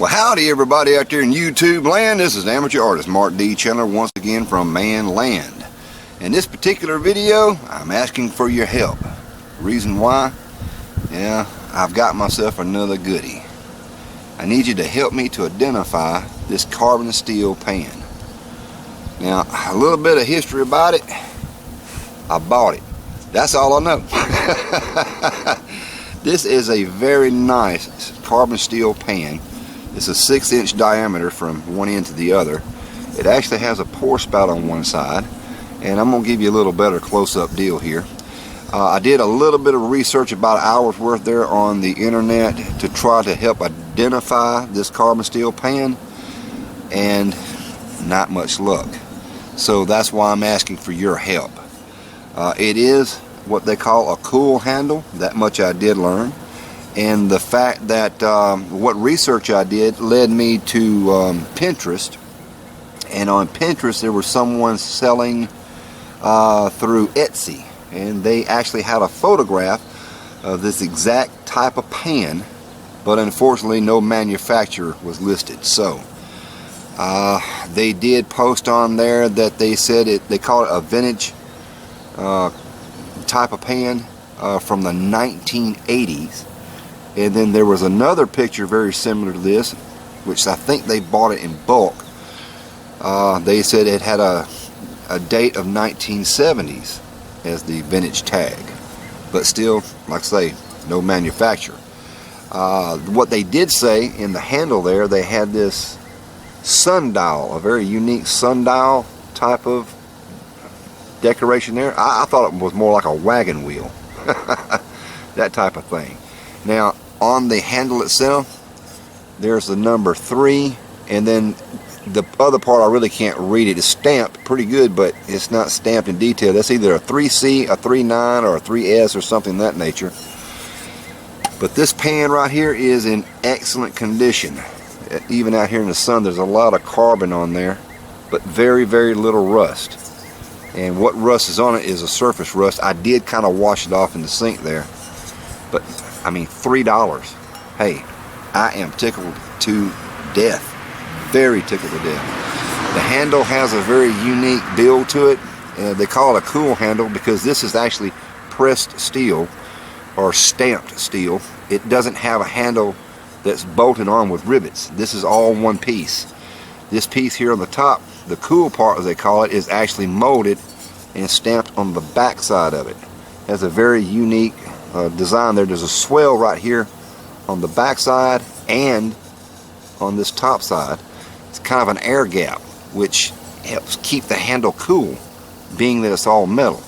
Well, howdy everybody out there in YouTube land. This is amateur artist Mark D. Chandler once again from Man Land. In this particular video, I'm asking for your help. Reason why? Yeah, I've got myself another goodie. I need you to help me to identify this carbon steel pan. Now, a little bit of history about it. I bought it. That's all I know. This is a very nice carbon steel pan. It's a 6-inch diameter from one end to the other. It actually has a pour spout on one side, and I'm going to give you a little better close-up deal here. I did a little bit of research, about an hour's worth there on the internet, to try to help identify this carbon steel pan, and not much luck. So that's why I'm asking for your help. It is what they call a cool handle. That much I did learn. And the fact that what research I did led me to Pinterest, and on Pinterest there was someone selling through Etsy, and they actually had a photograph of this exact type of pan, but unfortunately no manufacturer was listed. So they did post on there that they said they call it a vintage type of pan from the 1980s. And then there was another picture very similar to this, which I think they bought it in bulk. They said it had a date of 1970s as the vintage tag, but still, like I say, no manufacturer. What they did say in the handle there, they had this sundial, a very unique sundial type of decoration there. I thought it was more like a wagon wheel, that type of thing. Now, on the handle itself, there's the number 3, and then the other part I really can't read it. It's stamped pretty good, but it's not stamped in detail. That's either a 3C, a 3.9, or a 3S, or something of that nature. But this pan right here is in excellent condition. Even out here in the sun, there's a lot of carbon on there, but very, very little rust. And what rust is on it is a surface rust. I did kind of wash it off in the sink there, but I mean, $3. Hey, I am tickled to death. Very tickled to death. The handle has a very unique build to it. They call it a cool handle because this is actually pressed steel or stamped steel. It doesn't have a handle that's bolted on with rivets. This is all one piece. This piece here on the top, the cool part as they call it, is actually molded and stamped on the back side of it. It has a very unique design there. There's a swell right here on the back side and on this top side. It's kind of an air gap, which helps keep the handle cool, being that it's all metal.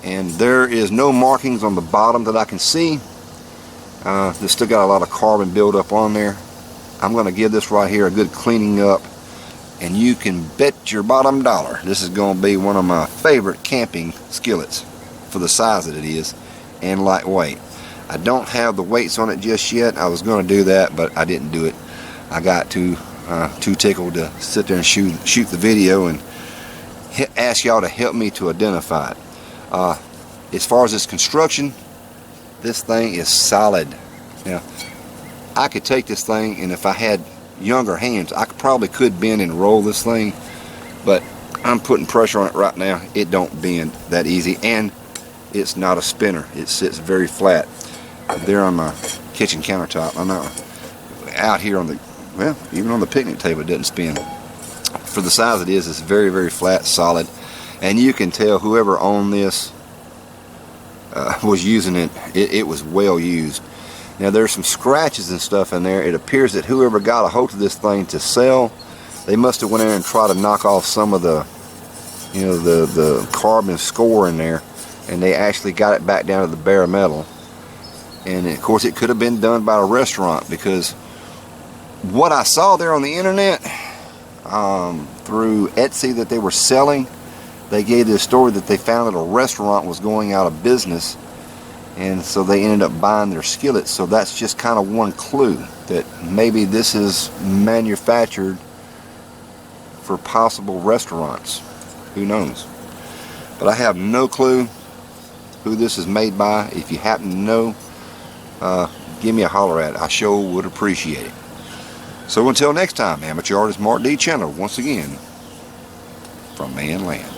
And there is no markings on the bottom that I can see. There's still got a lot of carbon buildup on there. I'm going to give this right here a good cleaning up, and you can bet your bottom dollar this is going to be one of my favorite camping skillets for the size that it is and lightweight. I don't have the weights on it just yet. I was going to do that, but I didn't do it. I got too tickled to sit there and shoot the video and ask y'all to help me to identify it. As far as its construction, this thing is solid. Now, I could take this thing, and if I had younger hands, I probably could bend and roll this thing, but I'm putting pressure on it right now. It don't bend that easy, and it's not a spinner. It sits very flat there on my kitchen countertop. I'm not out here on the, well, even on the picnic table it doesn't spin. For the size it is, it's very, very flat, solid, and you can tell whoever owned this was using it. It was well used. Now there's some scratches and stuff in there. It appears that whoever got a hold of this thing to sell, they must have went in there and tried to knock off some of the, you know, the carbon score in there, and they actually got it back down to the bare metal. And of course it could have been done by a restaurant, because what I saw there on the internet through Etsy that they were selling, they gave this story that they found that a restaurant was going out of business, and so they ended up buying their skillets. So that's just kind of one clue that maybe this is manufactured for possible restaurants. Who knows? But I have no clue who this is made by. If you happen to know, give me a holler at it. I sure would appreciate it. So until next time, Amateur Artist Mark D. Chandler once again from Man Land.